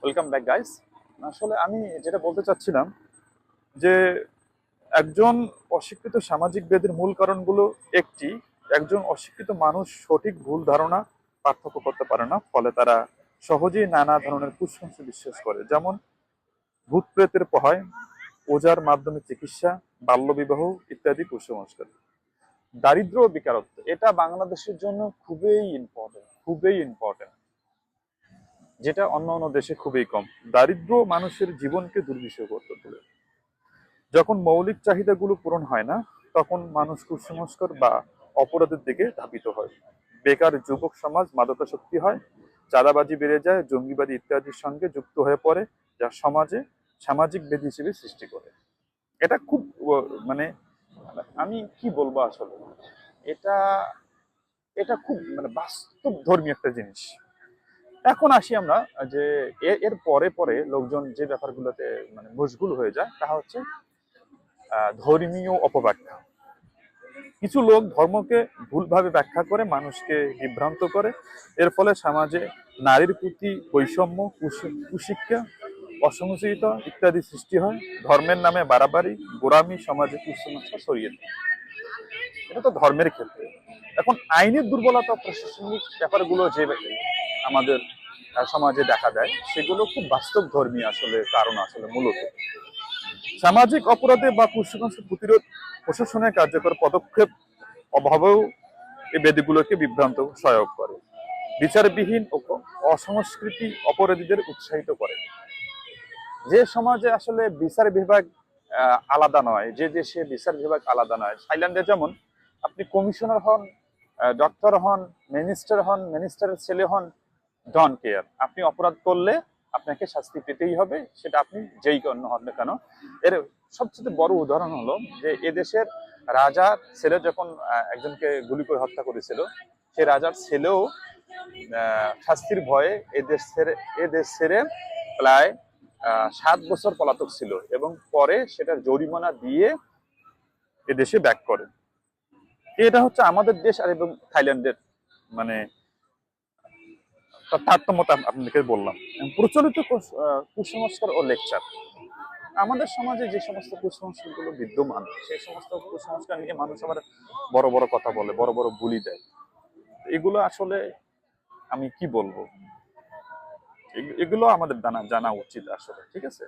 Welcome back guys. আসলে আমি যেটা বলতে চাচ্ছিলাম যে একজন অশিক্ষিত সামাজিক ব্যাধির মূল কারণগুলো একটি, একজন অশিক্ষিত মানুষ সঠিক ভুল ধারণা পার্থক্য করতে পারে না, ফলে তারা সহজেই নানা ধরনের কুসংস্কার বিশ্বাস করে, যেমন ভূত প্রেতের ভয়, ওজার মাধ্যমে চিকিৎসা, বাল্যবিবাহ ইত্যাদি কুসংস্কার। দারিদ্র ও বেকারত্ব, এটা বাংলাদেশের জন্য খুবই ইম্পর্টেন্ট, যেটা অন্য অন্য দেশে খুবই কম। দারিদ্র মানুষের জীবনকে দুর্বিষহ করতে তোলে। যখন মৌলিক চাহিদাগুলো পূরণ হয় না, তখন মানুষ কুসংস্কার বা অপরাধের দিকে ধাবিত হয়। বেকার যুবক সমাজ মাদকাসক্তি হয়, চাঁদাবাজি বেড়ে যায়, জঙ্গিবাদী ইত্যাদির সঙ্গে যুক্ত হয়ে পড়ে, যা সমাজে সামাজিক ব্যাধি হিসেবে সৃষ্টি করে। এটা খুব মানে আমি কি বলবো আসলে, এটা এটা খুব বাস্তব ধর্মী একটা জিনিস। এখন আসি আমরা যে এর পরে পরে লোকজন যে ব্যাপারগুলোতে মশগুল হয়ে যায়, তা হচ্ছে ধর্মীয় অপব্যাখ্যা। কিছু লোক ধর্মকে ভুলভাবে ব্যাখ্যা করে মানুষকে বিভ্রান্ত করে। এর ফলে সমাজে নারীর প্রতি বৈষম্য, কুশিক্ষা, অসংস্কৃত ইত্যাদি সৃষ্টি হয়। ধর্মের নামে বাড়াবাড়ি, গোঁড়ামি সমাজে কুসংস্কার ছড়িয়ে দেয়। এটা তো ধর্মের ক্ষেত্রে। এখন আইনের দুর্বলতা, প্রশাসনিক ব্যাপারগুলো যে আমাদের সমাজে দেখা দেয়, সেগুলো খুব বাস্তব ধর্মী আসলে কারণ, আসলে মূলত সামাজিক অপরাধে বা কুসংস্কার প্রতিরোধ প্রশাসনের কার্যকর পদক্ষেপ অভাবেও এই ব্যাধিগুলোকে বিভ্রান্ত সহায়ক করে। বিচারবিহীন ও অসংস্কৃতি অপরাধীদের উৎসাহিত করে। যে সমাজে আসলে বিচার বিভাগ আলাদা নয়, যে দেশে বিচার বিভাগ আলাদা নয়, থাইল্যান্ডে যেমন আপনি কমিশনার হন, ডক্টর হন, মিনিস্টারের ছেলে হন, ডন কেয়ার, আপনি অপরাধ করলে আপনাকে শাস্তি পেতেই হবে, সেটা আপনি যেই কর্ণ হন না কেন। এর সবচেয়ে বড় উদাহরণ হলো যে এদেশের রাজার ছেলে যখন একজনকে গুলি করে হত্যা করেছিল, সে রাজার ছেলেও শাস্তির ভয়ে এদেশ ছেড়ে প্রায় 7 বছর পলাতক ছিল, এবং পরে সেটার জরিমানা দিয়ে এদেশে ব্যাক করে। এটা হচ্ছে আমাদের দেশ আর এবং থাইল্যান্ডের মানে তারতম্যটা আপনাদেরকে বললাম। প্রচলিত কুসংস্কার ও লেকচার, আমাদের সমাজে যে সমস্ত কুসংস্কার গুলো বিদ্যমান, সেই সমস্ত কুসংস্কার নিয়ে মানুষ আবার বড় বড় কথা বলে, বড় বড় বুলি দেয়। এগুলো আসলে আমি কি বলবো, এগুলো আমাদের জানা উচিত আসলে, ঠিক আছে।